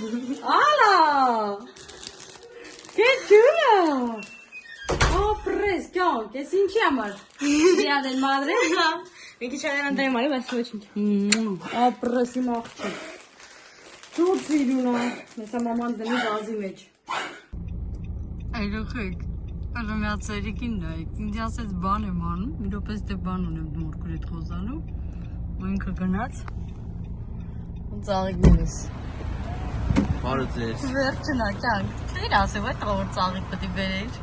Ալա։ Կեչուլա։ Ապրես, կյան, կես ինչի համար։ Դիա դել մադրե։ Մի քիչ այդան դրեմ արի, բայց ոչինչ։ Ապրես իմ աղջիկ։ Դու ծիրունա։ Մեսա մաման դնի գազի մեջ։ Այրոխեք, ըրմյացերիկին նայք, ինձ ասեց բան եմ անում, մի րոպես դե բան ունեմ նորքուր էտ խոզանու, ու ինքը գնաց, ու ծաղիկներս։ Բարը ձեզ։ Վերջնա, կյանք, չէր ասեմ, այդ որ ծաղիկ պետի բերեիր։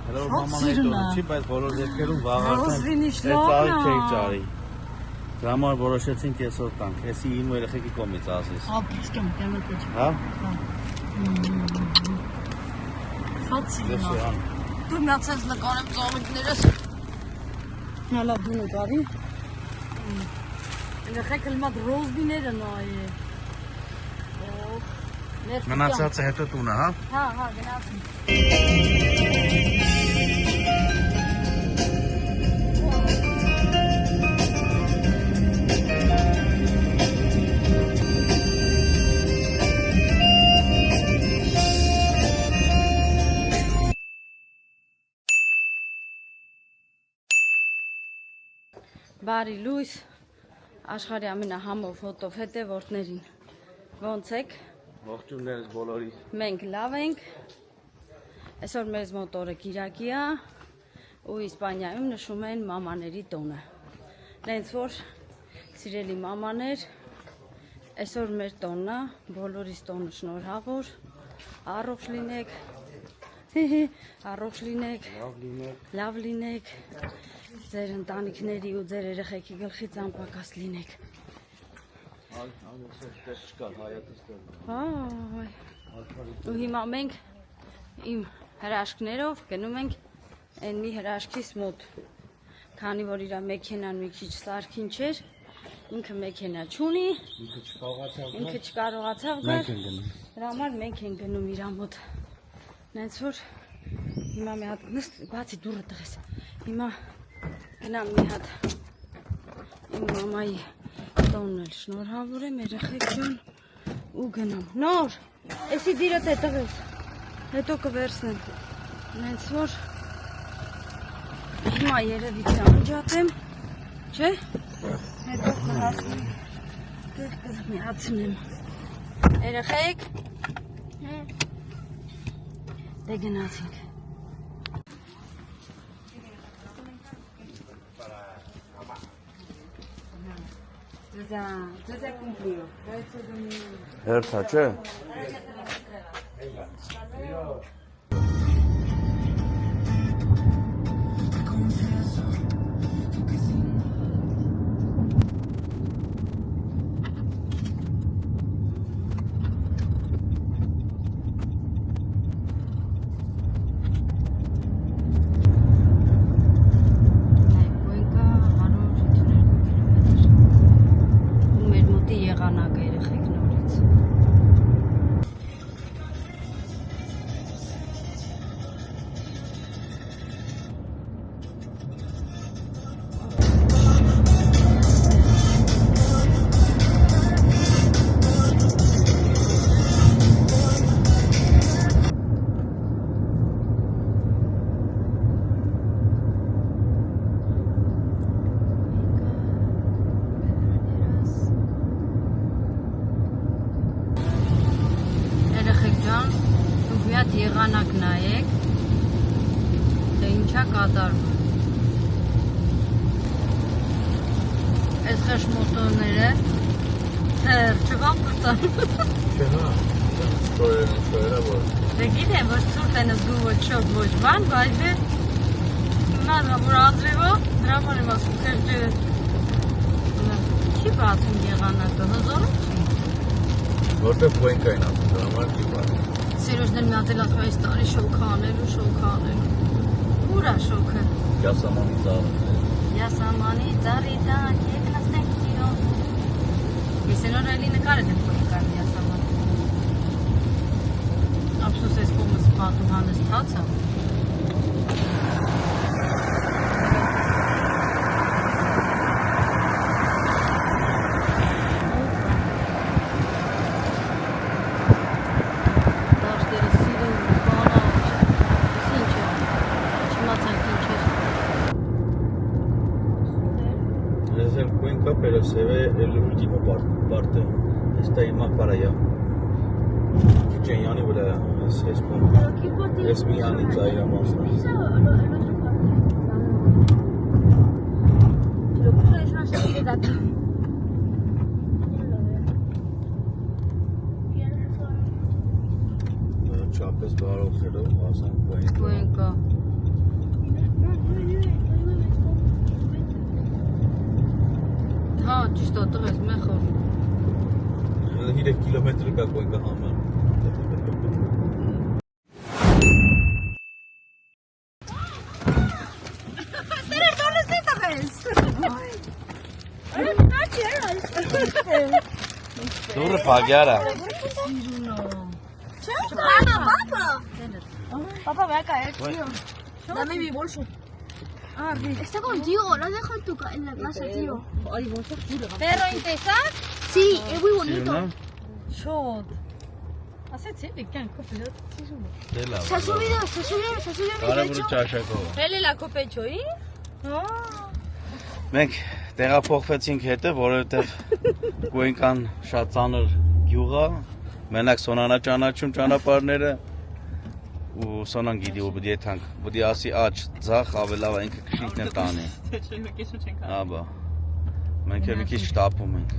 Հələ որ մաման այդ օրը չի, բայց բոլոր դեպքերում վաղ Ռոզվինի արդեն շլոկն այդ ծաղիկ չենք ճարի։ Դրա համար որոշեցինք այսօր տանք, էսի իմ երեխեքի կողմից ասես։ Ապրիցկեմ, կյանքոչ։ Հա։ Խացի Դե նա։ շան։ Դու միացած նկարեմ ծաղիկներս։ Նալա դու նկարի։ Երեխեք լմատ ռոզվիները նայ է։ Մնացածը հետո տունը, հա։ Հա, գնացին։ Բարի լույս, աշխարհի ամենահամով հոտով հետևորդներին, ոնց եք, Ողջույններս բոլորի։ մենք լավ ենք, այսօր մեզ մոտ օրը կիրակի է ու Իսպանիայում նշում են մամաների տոնը, նենց որ սիրելի մամաներ, այսօր մեր տոնն է, բոլորիս տոնը շնորհավոր, առողջ լինեք, առողջ լինեք, լավ լինեք, ձեր ընտանիքների ու ձեր երեխեքի գլխից անպակաս լինեք։ Ու հիմա մենք իմ հրաշքներով գնում ենք այն մի հրաշքիս մոտ, քանի որ իր մեքենան մի քիչ սարքին չէր, ինքը մեքենա չունի, ինքը չկարողացավ գալ, դրա համար մենք ենք գնում իր մոտ, նենց որ հիմա մի հատ բացի դուռը տղես, հիմա գնամ մի հատ իմ մամայի տոնն էլ շնորհավոր եմ, երեխեք ջան, ու գնամ, նոր, էսի դիրդ է տղես, հետո կվերցնեմ, նենց որ հիմա երևի չանջատեմ, չէ, հետո կհասնեմ, տեղ կմիացնեմ, երեխեք, դե գնացինք, Ya se cumplió. Հերթա, չէ։ Եղանակը երեխեք նորից։ Եղանակ նայեք, թե ինչա կատարվում։ Այս խշմոտորները չվան պրծան։ Չհա, շորերը որ։ Դե գիտեմ, որ ծուրտ են զգու ոչ շոկ ոչ բան, բայց դե նադա որ ադրևո, դրա համար եմ ասում կերջը չի բացում եղանակը, հզորում չի։ Որտեղ պոյնկային ասում, դրա համար չի բացում։ Սիրոջներ մի հատ էլ ասում այս տարի շոքը անելու։ Ուր է շոքը։ Յասամանի ծառը։ Յասամանի ծառի տակ, եկնացնենք իրոք։ Ես են օր էլի նկարել եմ պոլիկարն յասամանի։ Ափսոս ես կողմս պատում հանստացա։ Շենյանի վրա էս հեսպում։ Ես մի անի ծայրամասն։ Չապես բարով խերով հասանք Գույնկա։ Հա, ճիշտ ոտող ես մեխոր։ 3 կիլոմետր կա Գոյնկա համար։ Դուրը փագյարա։ Papá, ve acá, tío. Dame mi bolso. Está contigo, lo has dejado en la casa, tío. Perro interesat? Sí, es muy bonito. Շոտ։ Ասեցի, եկան կոպիլոտ ծիժում։ Դելա։ Se ha subido mi Բարևոր techo. ճաշակով։ Հելելա կոպեչոյի։ Հա։ Մենք տեղափոխվեցինք հետը, որովհետև Գոյնկան շատ ծանր գյուղ է, մենակ Սոնանա ճանաչում ճանապարհները ու Սոնան գիտի ու պետք է թանք, պետք է ասի աճ, ձախ ավելավ ինքը քշիքն է տանի։ Աբա։ Մենք էլ մի քիչ շտապում ենք։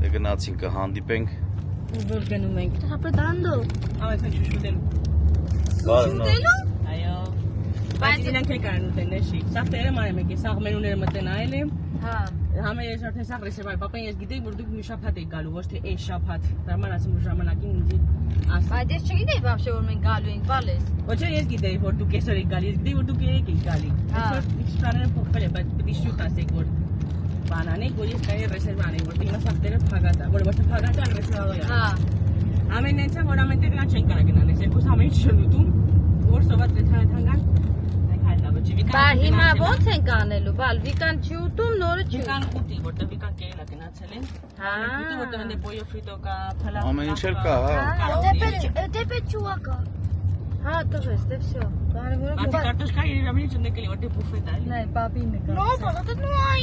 Դե գնացինք կհանդիպենք։ Որ գնում ենք։ Estás apretando. Այս մենք շուշուտելու։ Շուտելու։ Այո։ Բայց իրենք էլ կարան ուտեն շի։ Սա տերը մարեմ եք, սա մենուները մտեն այլ եմ։ Հա։ Համը ես արդեն սա ռեսերվայ, պապան ես գիտեի, որ դուք մի շաբաթ եք գալու, ոչ թե այս շաբաթ։ Դարման ասում որ ժամանակին ինձ ասա։ Բայց ես չգիտեի բաբշե որ մենք գալու ենք, բալես։ Ոչ ես գիտեի, որ դուք այսօր եք գալի, ես գիտեի, որ դուք երեք եք գալի։ Այսօր իշխանները փոխվել են, բայց պետք է շուտ ասեք, որ բանանեք, որ ես կարի ռեսերվա անեի, որ հիմա սա տերը փագատա, որ ոչ թե փագատա, ռեսերվա։ Հա։ Ամեն այնց որ ամեն տեղան չեն կարող գնալ, ես երկուս ամեն ինչ չեն ուտում, որ սոված ռեստորանան Բա հիմա ո՞նց ենք անելու, բալ վիկան չի ուտում, նորը չի։ Վիկան ուտի, որտեղ վիկան կերելա գնացել են։ Հա։ Ուտի, որտեղ ընդ պոյո ֆրիտո կա, փլա։ Ամեն ինչ էլ կա, հա։ De pechuga. Հա, տղես, դե վсё։ Կարևորը Բացի կարտոշկա եւ ամեն ինչ ունենք էլի, որտեղ բուֆետ է։ նայ, պապին նկար։ No, patatas no hay.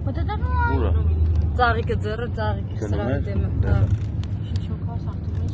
Patatas no hay. Ուրա։ Ծաղիկը ձեռը, ծաղիկը Գնում սրա ես, դեմը։ դե։ Հա։ Շոկոս ախտում ես։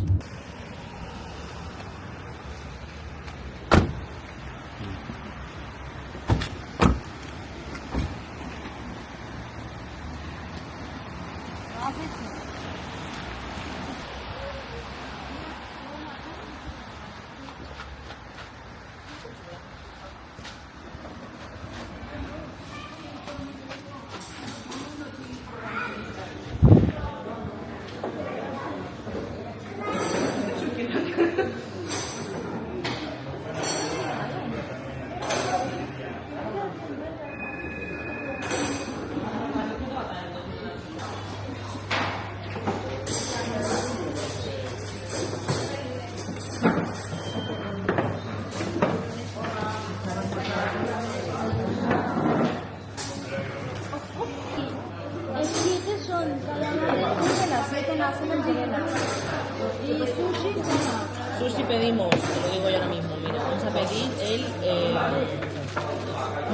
Sushi pedimos, te lo digo yo ahora mismo, mira, vamos a pedir el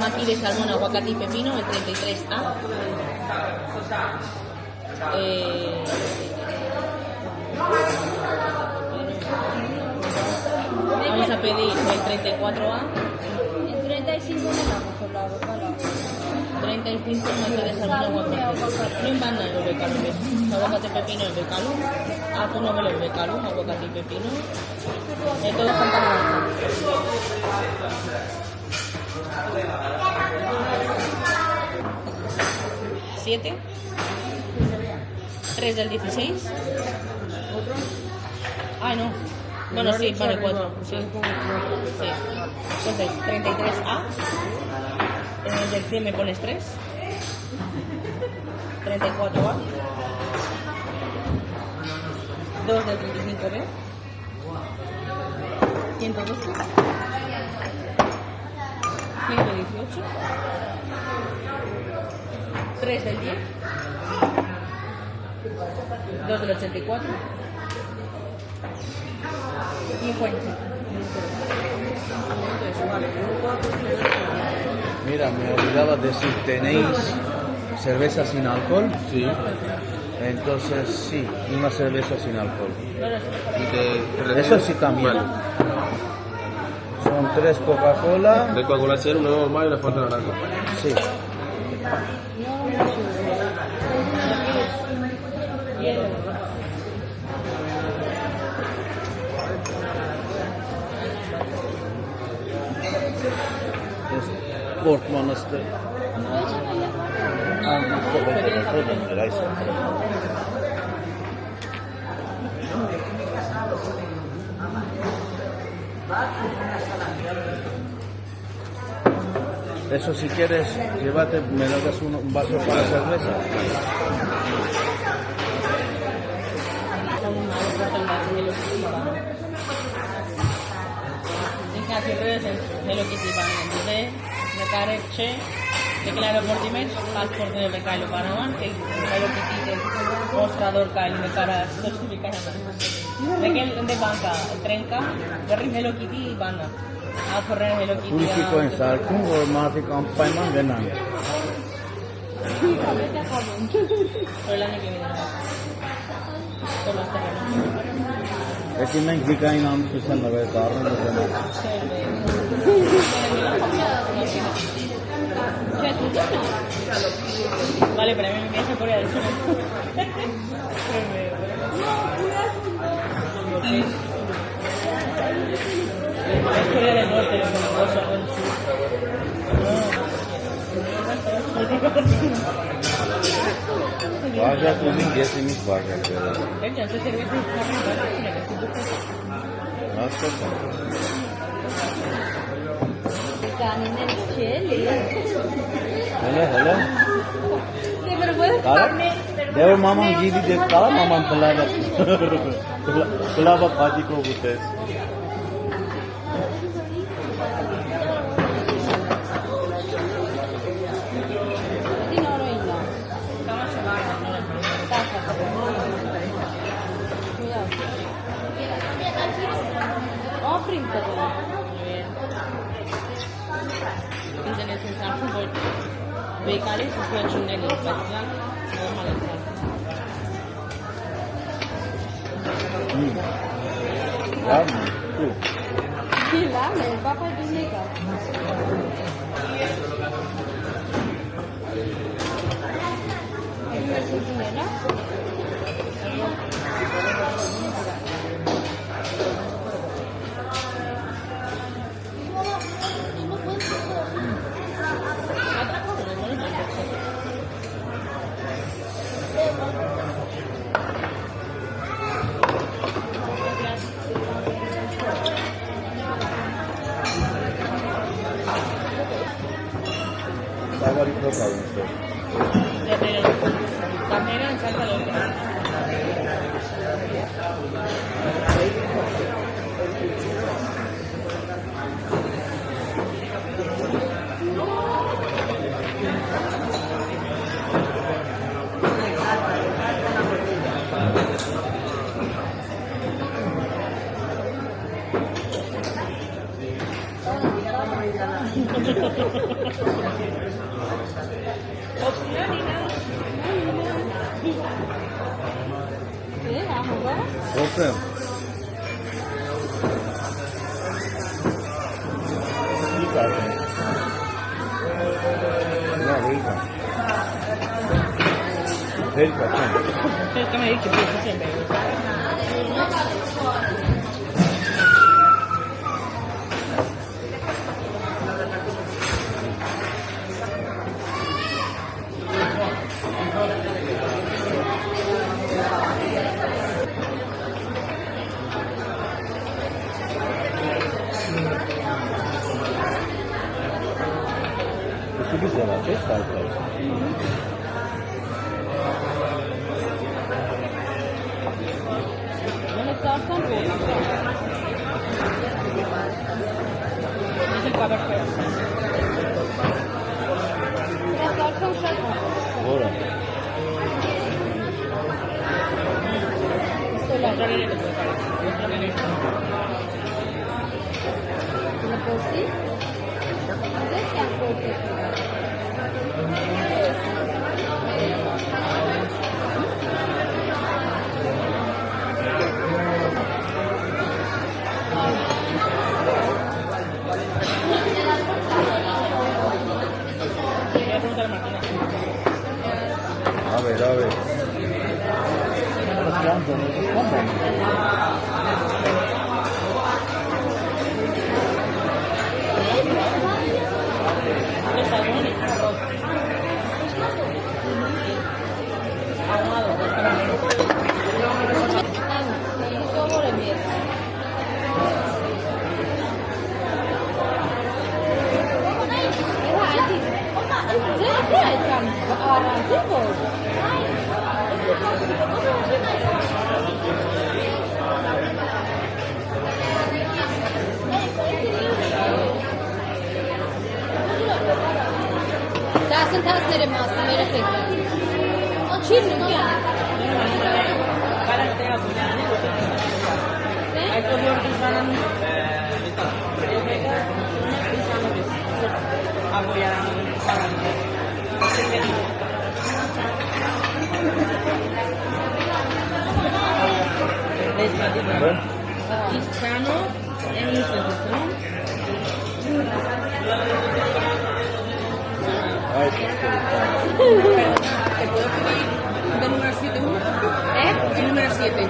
maqui de salmón, aguacate y pepino, el 33A. Vamos a pedir el 34A. El 35 me la hemos hablado, para. 35 maqui de salmón, aguacate. No en banda el becalo, aguacate pepino el becalo. Atún no me lo becalo, aguacate y pepino. Todo Santa Marta. 7. 3 del 16. Ay, no. Bueno, sí, vale, 4. Sí. Sí. Entonces, 33A. En el del 100 me pones 3. 34A. 2 del 35B. 112. 118. 3 del 10. 2 del 84. 50. Mira, me olvidaba decir, ¿tenéis cerveza sin alcohol? Sí. Entonces sí, una cerveza sin alcohol. Pero Eso sí también. Son 3 Coca-Cola. De Coca-Cola cero, una normal y una Fanta naranja. Sí. Port Monastery. Eso si quieres, llévate, me das un vaso para cerveza. Hello Kitty բանը դե նկարել չէ դեկլարավորտի մեջ պասպորտը վեկայլու բանավան Hello Kitty մոստրադոր կայլի նկարա սոչի վեկայլու Մեկել ընդ բանկա տրենկա գռի Hello Kitty բանը աթորեն Hello Kitty Ուրիշի կոին սարքում, որ մարդիկ անպայման գնան։ Սոլանի Եթե մենք դիկային ամուսության նվեր դառնում ենք գնան։ Vale, para mí me hace por ahí. Es Corea del Norte, lo que me gozo con Բաժակ ունին, ես իմից բաժակ վերել։ Entonces, cerveza es una Հասկացա։ Կանիներ չէ, լի։ Հələ։ Դե որ մաման գիդի դեպ կարա մաման պլավա պատիկով ուտես։ Ապրիմ տղա։ Ինձ են ասում, որ վեկալի սուպերջունների, բայց նա նորմալ է Լավ, դու։ Լավ է, պապա դու նեկա։ Սավարի փոքր ունստեղ։ Carnera en salsa loca. Ոպեմ։ Ի կարդեմ։ Նա հերկա։ Հերկա, չեմ։ Cercame di che piace sempre. Questo qui sarà quest'altro. Non è stato un po'. Es el qua perfetto. È stato un po'. Ora. Mostrarle le tue fare. Mostrarle le tue. Come così? Adesso è un po' più. Դասընթացները մասն երեխեքն։ Չի լինում։ Cristiano, English education. ¿Te puedo pedir de número 7 uno? El número 7.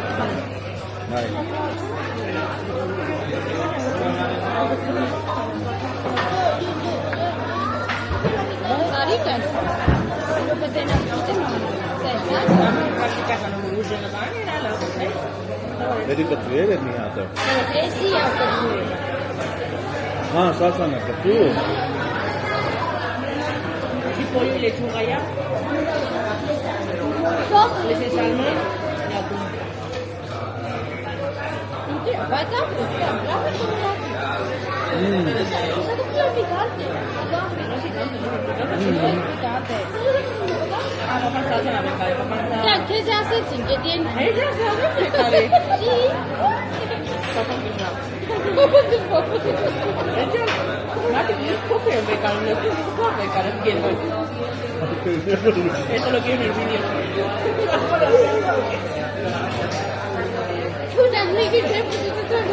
Vedi că tu eres mi hată. Էսի է կտուր։ Ha, salsana că tu. Y pollo y lechuga ya. Les salmón y atún. Բայց ապրում, լավ է կորավ։ Սա դու պլան պիկարդ է։ Դրանք քեզ ասեցին, գետին։ Eso lo quiero en el vídeo.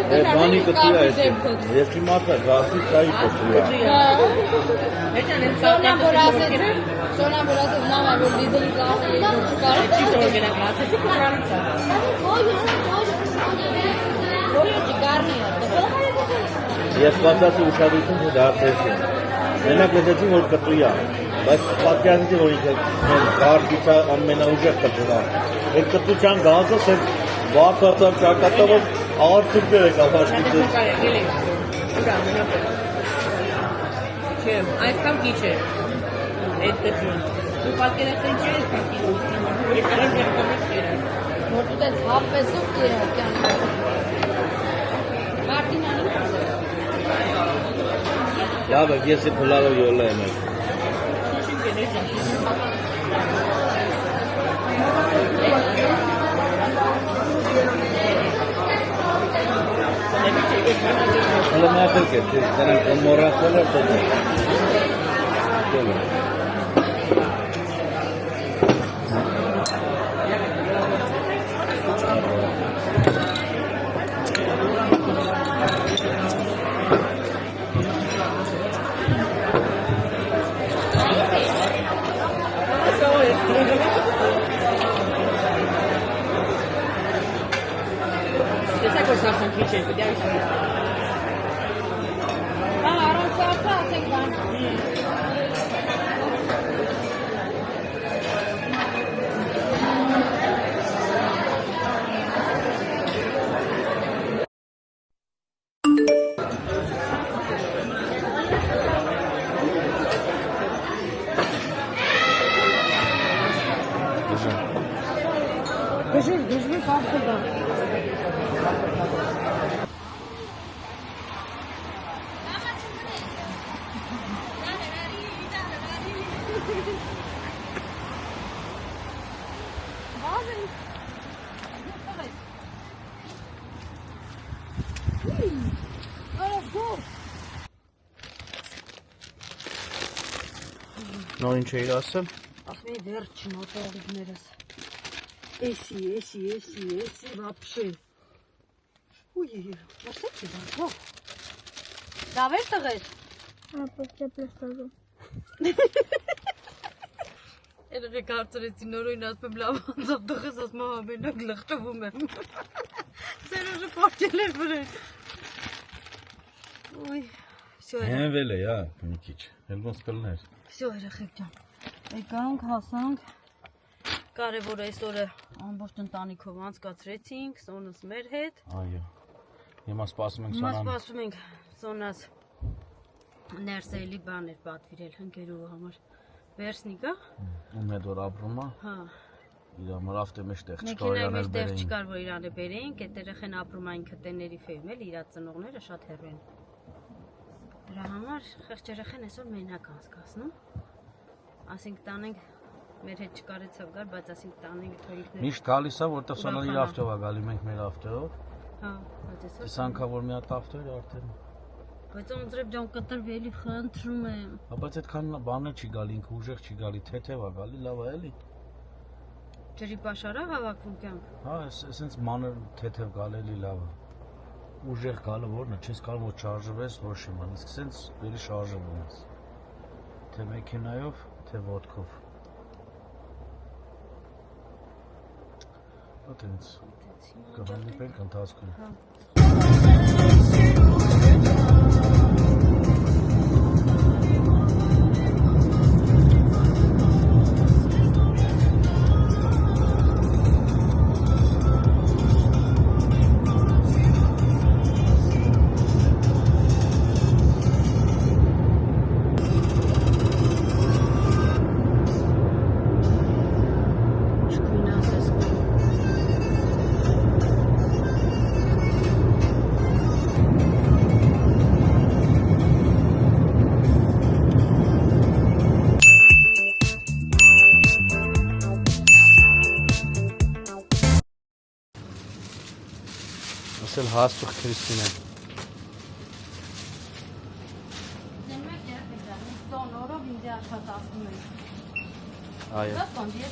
Բանի կտի է էսի։ Ես իմացա, գասի կայի կտի է։ Սոնա որ ասեց, նամա որ լիզելի կարդ Чисто porque la clase se cansa. Բոլորի գարնի է։ Ես կասացի ուշադրություն թե դարձեցին։ Մենակ լսեցին, որ կտի է։ Բայց պատկերացեցի, որ ինքը կարդիցա ամենաուժեղ կտուն է։ Այդ կտության գազը սեր վարտացավ ճակատով արդյունքներ է կապաշկիցս։ Չէ, այսքան քիչ է։ Այդ դեպքում։ Դու պատկերացրել չէ այսքան քիչ է։ Երկարան երկարից կերան։ Որ դու տենց հապեսով կերակյան։ Մարտինանին Լավ է, ես է փլալով յոլա եմ էլ։ Հələ մատır կետ, դրանք մորացել է տոտ է։ Esa cosa son քիչ է, դե այս։ Հա, առանց արծա ասենք բան։ Դժվար բարձր դա։ Նոր ինչ էիր ասել։ Ասում էի վերջին օտարիքներս։ Էսի, вообще։ Ուй, ասեցի դա։ Դավեր տղեր։ Ապա չեպլեսազո։ Երեք հարցրեցի նորույն ասում եմ լավ անձամբ դղես ասում եմ ամենակ լղճվում եմ։ Սերոժը պորջել էր վրեն։ Ոյ, всё։ Հենվել է, հա, մի քիչ։ Էլ ոնց կլներ։ Всё երեխեք ջան։ Եկանք, հասանք։ Կարևոր այսօրը ամբողջ ընտանիքով անցկացրեցինք, Սոնս մեր հետ։ Այո։ Հիմա սպասում ենք Հիմա Սոնան։ սպասում ենք Սոնաս ներսելի բաներ պատվիրել ընկերուհու համար։ Վերսնիկա։ Ում հետ որ ապրում է։ Հա։ Իր մրավտե մեջ տեղ չկար Մեքենայի իրանել մեջ տեղ բերեին։ չկար, որ իրանը բերեինք, այդ երեխեն ապրում այն քտեների ֆերմ էլ, իր ծնողները շատ հեռու են։ Դրա համար խեղճ երեխեն այսօր մենակ անցկացնում։ Ասենք տանենք, մեր հետ չկարեցավ գալ, բայց ասենք տանենք թորիկներ։ Միշտ գալիս է, որտեղ Սոնան իր ավտով է գալի, մենք մեր ավտով։ Հա, բայց այսօր։ Այս անգամ որ մի հատ ավտո էր արդեն։ Բայց ոնցրებ ջան կտրվելի խնդրում եմ։ Հա, բայց այդքան բաներ չի գալի, ինքը ուժեղ չի գալի, թեթև է գալի, լավ է էլի։ Ջրի պաշարա հավաքվում կյանք։ Հա, այսպես մանր թեթև գալելի լավ է։ Ուժեղ գալը որն է, չես կարող որ շարժվես, ոչ իման, իսկ սենց էլի շարժվում ես։ Թե մեքենայով, թե ոտքով։ Ատենց կհանդիպենք ընթացքում։ Ասել հասցուխ Քրիստինե։ Դեմեք երեխեք ջան, տոն օրով ինձ աշխատացնում ենք։ Այո։ Դա կոնդի։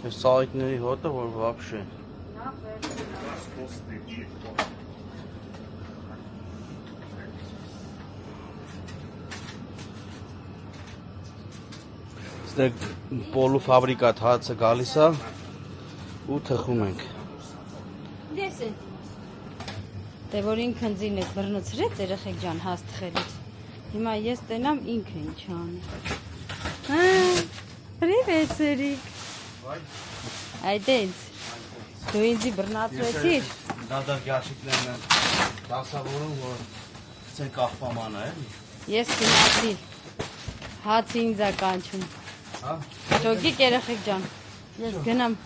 Այս սալիկների հոտը որ вообще։ Ստեղ պոլու ֆաբրիկատ հացը գալիս է ու թխում ենք։ Դես է։ Դե որ ինքն ձին է բռնցրեց երեխեք ջան հաս թխելից։ Հիմա ես տենամ ինքը ինչ անի։ Հա, Привет, Սերիկ։ Այդենց։ Դու ինձի բռնացրեցիր։ Դադար գաշիկներն են դասավորում, որ ցեն կախպաման է, էլի։ Ես գնացի։ Հաց ինձ է կանչում։ Հա։ Ճոգիկ երեխեք ջան։ Ես գնամ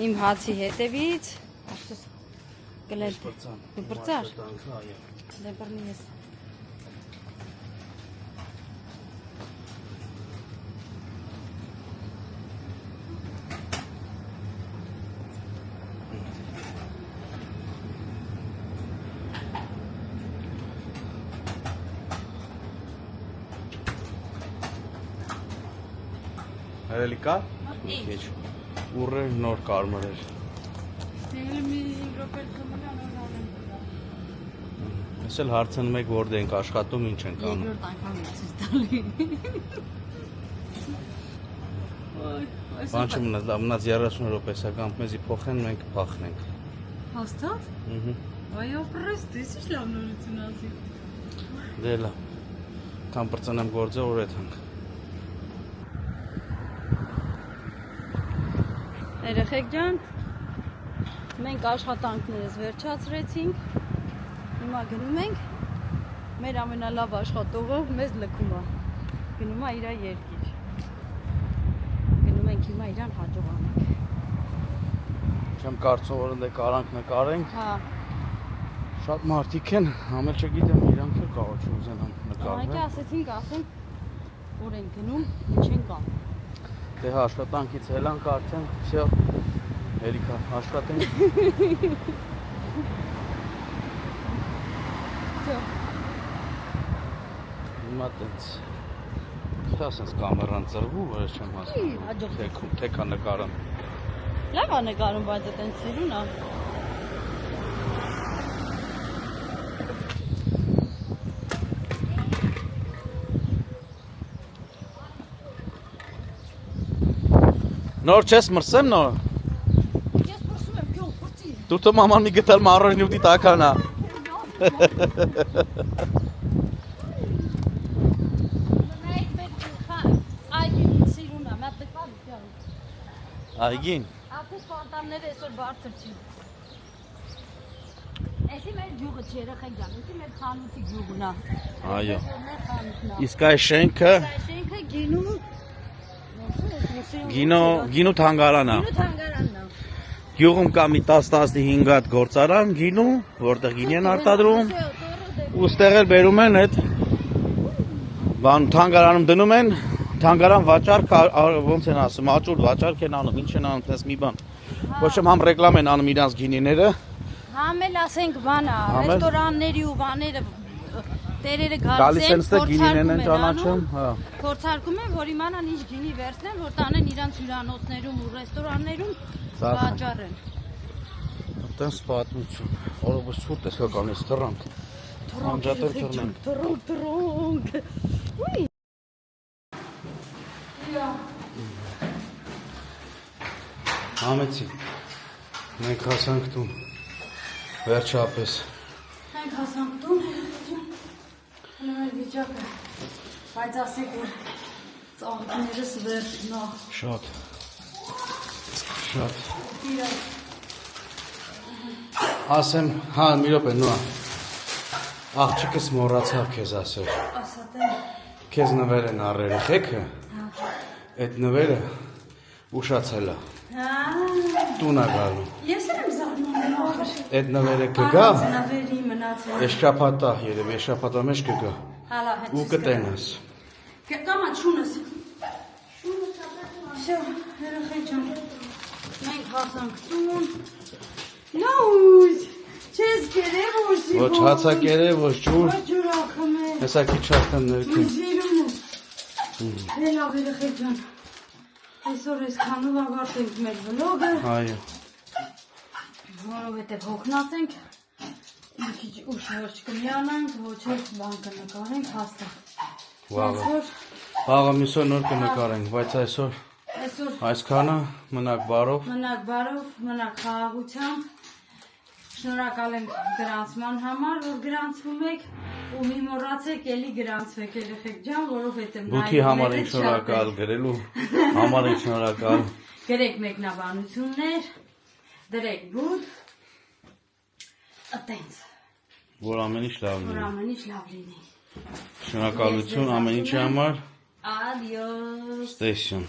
իմ հացի հետևից։ Աստուծո գլել։ Դու բրծար։ Դե բռնի ես։ Հերելի կա։ Քիչ։ Ուռը նոր կարմր էր։ Դե մի ռոպեր կմնա նոր անեմ։ Ես էլ հարցնում եք որտե ենք աշխատում, ինչ ենք անում։ Երկրորդ անգամ եմ ցույց տալի։ Բան չմնաց, լավ մնաց 30 րոպե, սակայն մեզի փոխեն, մենք փախնենք։ Հաստատ։ Ահա։ Այո, պրեստ, ես ինչ լավ նորություն ասի։ Դե լավ։ Կամ բրծանեմ գործը որ եթանք։ Երեխեք ջան, մենք աշխատանքներս վերջացրեցինք, հիմա գնում ենք, մեր ամենալավ աշխատողը մեզ լքում է, գնում է իր երկիր, գնում ենք հիմա իրան հաջողանանք։ Չեմ կարծում որ ընդ կարանք նկարենք, Հա, շատ մարդիկ են, ամել չգիտեմ իրանք էլ կարող չուզենան անկի նկարվել։ ասեցինք, ասենք, որ ենք գնում, ինչ ենք անում։ Դե հա աշխատանքից հելանք արդեն, всё, հերիքա աշխատենք։ Всё։ Հիմա տենց։ Դա ասես կամերան ծրվու, որ չեմ հասնում։ հաջող։ Թեկա նկարան։ Լավ է նկարում, բայց այդպես սիրուն է։ Նոր չես մրսեմ նոր։ Ես փորձում եմ գյուղ փորձի։ Դու թո մաման մի գտալ մարոժնյուտի տականա։ Այգին։ Ապուս պանտանները այսօր բարձր չի։ Էսի մեր գյուղը չի երեխեք ջան, էսի մեր խանութի գյուղն է։ Այո։ Մեր խանութն է։ Իսկ այս շենքը Շենքը գինու գինու թանգարանն է։ Գինու թանգարանն է։ Գյուղում կա մի 10-15 հատ գործարան գինու, որտեղ գինի են արտադրում, ու ստեղ էլ բերում են այդ բան թանգարանում դնում են, թանգարան վաճառք, ոնց են ասում, աճուր վաճառք են անում, ինչ են անում, տես մի բան։ Ոչ եմ համ ռեկլամ են անում իրանց գինիները։ Համ էլ ասենք բանա, ռեստորանների ու բաները տերերը Գալիս գալիս են են, ստեղ գինիներն են ճանաչում, անում, հա։ փորձարկում են, որ իմանան ինչ գինի վերցնեն, որ տանեն իրանց հյուրանոցներում ու ռեստորաններում վաճառեն։ Այդտենց պատմություն, օրովս ցուրտ է սկականից թռանք։ Անջատել թռնենք։ Տրոնք։ Ուй։ Համեցի, մենք հասանք տուն, վերջապես։ Մենք հասանք տուն, հնում էր վիճակը, բայց ասեք, որ ծաղիկներս վերջնա։ Շատ։ Ասեմ, հա, մի րոպե, նուա։ Աղջիկս մոռացավ քեզ ասել։ Ասատեն։ Քեզ նվեր են առել երեխեքը։ Այդ նվերը ուշացել է։ Տուն է գալու։ Ես եմ զարմանում ախր։ Այդ նվերը կգա։ Նավերի մնացել։ Այս շաբաթա երևի, այս շաբաթա մեջ կգա։ Հալա հետ։ Ու կտենաս։ Կամա չունս։ Շո, երեխեք ջան։ Մենք հասանք տուն։ Լույս։ Չես կերև ոչի։ Ոչ հացակեր է, ոչ ջուր։ Ոչ ջուր ախում է։ Հեսա քիչ արդեն ներքին։ Ջիրում է։ Լավ երեխեք ջան։ Այսօր այսքանով ավարտենք մեր վլոգը, Այո։ որովհետև հոգնած ենք, մի քիչ ուշ որ չկմյանանք, ոչ էլ բան կնկարենք հաստատ։ Վաղը միսօր նոր կնկարենք, բայց այսօր այսքանը մնաք բարով։ Մնաք բարով, մնաք խաղաղությամբ, շնորհակալ եմ գրանցման համար, որ գրանցվում եք, ու մի մոռացեք էլի գրանցվեք երեխեք ջան, որովհետև Բութի համար ենք շնորհակալ գրելու, համար ենք շնորհակալ։ Գրեք մեկնաբանություններ, դրեք բութ, ըտենց, Որ ամեն ինչ լավ որ լինի։ ամեն ինչ լավ լինի։ Շնորհակալություն ամեն ինչի համար։ Adios. Ստեսյուն։